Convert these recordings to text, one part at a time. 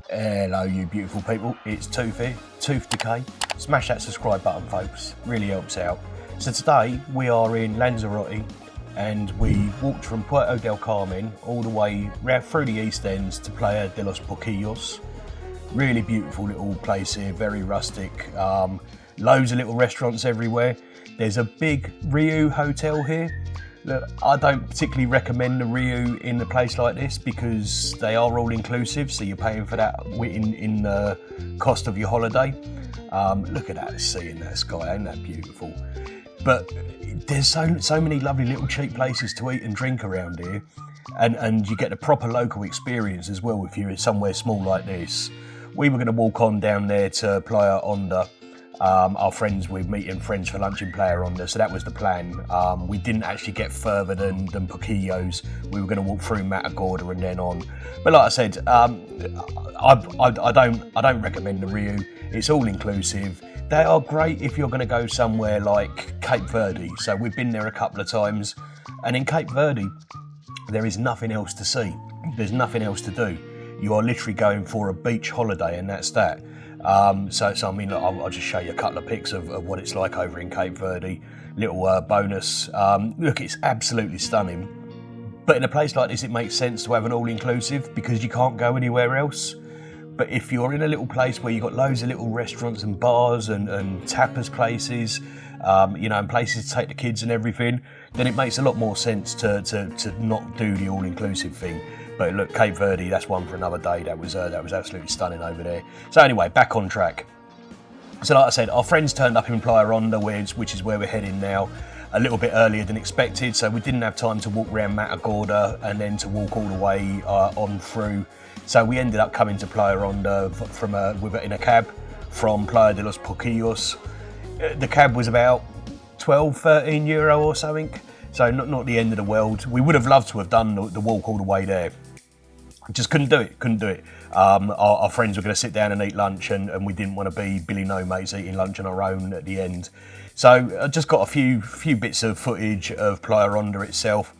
Hello you beautiful people, it's Tooth here, Tooth Decay. Smash that subscribe button folks, really helps out. So today we are in Lanzarote and we walked from Puerto del Carmen all the way round through the East Ends to Playa de los Pocillos. Really beautiful little place here, very rustic, loads of little restaurants everywhere. There's a big Riu hotel here. Look, I don't particularly recommend the Riu in a place like this because they are all inclusive, so you're paying for that in the cost of your holiday. Look at that sea and that sky, ain't that beautiful? But there's so many lovely little cheap places to eat and drink around here, and you get a proper local experience as well if you're somewhere small like this. We were going to walk on down there to Playa Honda. We're meeting friends for lunch in Playa Honda, so that was the plan. We didn't actually get further than Pocillos. We were going to walk through Matagorda and then on. But like I said, I don't recommend the Riu. It's all inclusive. They are great if you're going to go somewhere like Cape Verde. So we've been there a couple of times, and in Cape Verde, there is nothing else to see. There's nothing else to do. You are literally going for a beach holiday, and that's that. So I mean, look, I'll just show you a couple of pics of what it's like over in Cape Verde. Little bonus. Look, it's absolutely stunning. But in a place like this, it makes sense to have an all-inclusive because you can't go anywhere else. But if you're in a little place where you've got loads of little restaurants and bars and tapas places, and places to take the kids and everything, then it makes a lot more sense to not do the all-inclusive thing. But look, Cape Verde, that's one for another day. That was absolutely stunning over there. So anyway, back on track. So like I said, our friends turned up in Playa Honda, which is where we're heading now, a little bit earlier than expected. So we didn't have time to walk around Matagorda and then to walk all the way on through. So we ended up coming to Playa Honda in a cab from Playa de los Pocillos. The cab was about 12, 13 euro or something. So not the end of the world. We would have loved to have done the walk all the way there. Just couldn't do it. Our friends were going to sit down and eat lunch and we didn't want to be Billy No Mates eating lunch on our own at the end. So I just got a few bits of footage of Playa Honda itself.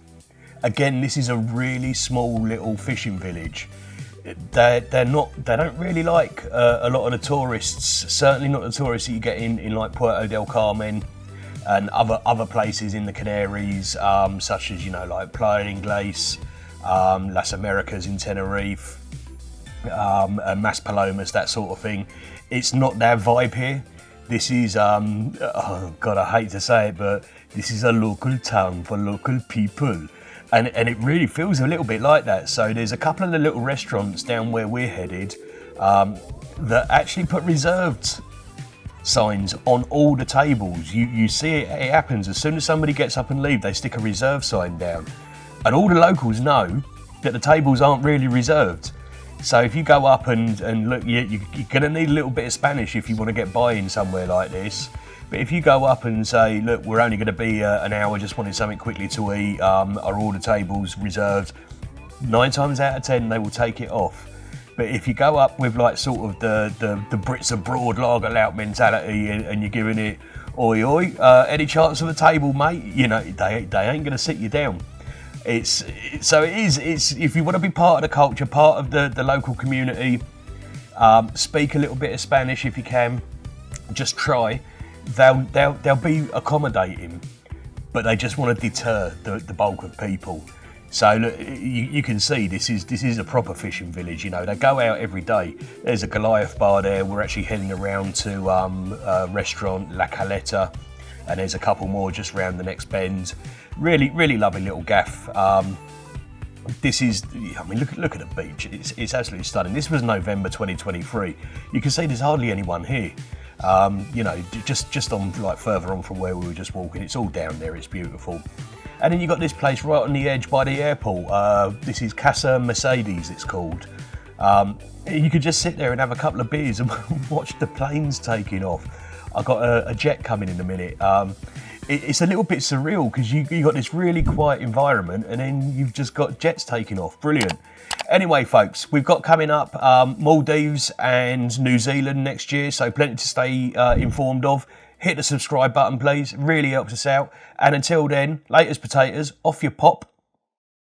Again, this is a really small little fishing village. They don't really like a lot of the tourists, certainly not the tourists that you get in like Puerto del Carmen and other places in the Canaries, such as like Playa Ingles, Las Americas in Tenerife, and Mas Palomas, that sort of thing. It's not their vibe here. This is, oh God, I hate to say it, but this is a local town for local people. And it really feels a little bit like that. So there's a couple of the little restaurants down where we're headed that actually put reserved signs on all the tables. You see it happens. As soon as somebody gets up and leaves, they stick a reserve sign down. And all the locals know that the tables aren't really reserved. So if you go up and look, you're going to need a little bit of Spanish if you want to get by in somewhere like this. But if you go up and say, look, we're only going to be an hour, just wanted something quickly to eat, are all the tables reserved? 9 times out of 10, they will take it off. But if you go up with like sort of the Brits abroad lager lout mentality and you're giving it, oi oi, any chance of a table, mate? They ain't going to sit you down. It's if you want to be part of the culture, part of the local community, speak a little bit of Spanish if you can, just try. They'll be accommodating, but they just want to deter the bulk of people. So look, you can see this is a proper fishing village. They go out every day. There's a Goliath bar there. We're actually heading around to a restaurant, La Caleta, and there's a couple more just round the next bend. Really, really lovely little gaff. Look at the beach. It's absolutely stunning. This was November 2023. You can see there's hardly anyone here. Just on like further on from where we were just walking. It's all down there. It's beautiful. And then you got this place right on the edge by the airport. This is Casa Mercedes, it's called. You could just sit there and have a couple of beers and watch the planes taking off. I've got a jet coming in a minute. It's a little bit surreal because you got this really quiet environment and then you've just got jets taking off. Brilliant. Anyway, folks, we've got coming up Maldives and New Zealand next year, so plenty to stay informed of. Hit the subscribe button, please. Really helps us out. And until then, laters potatoes, off your pop.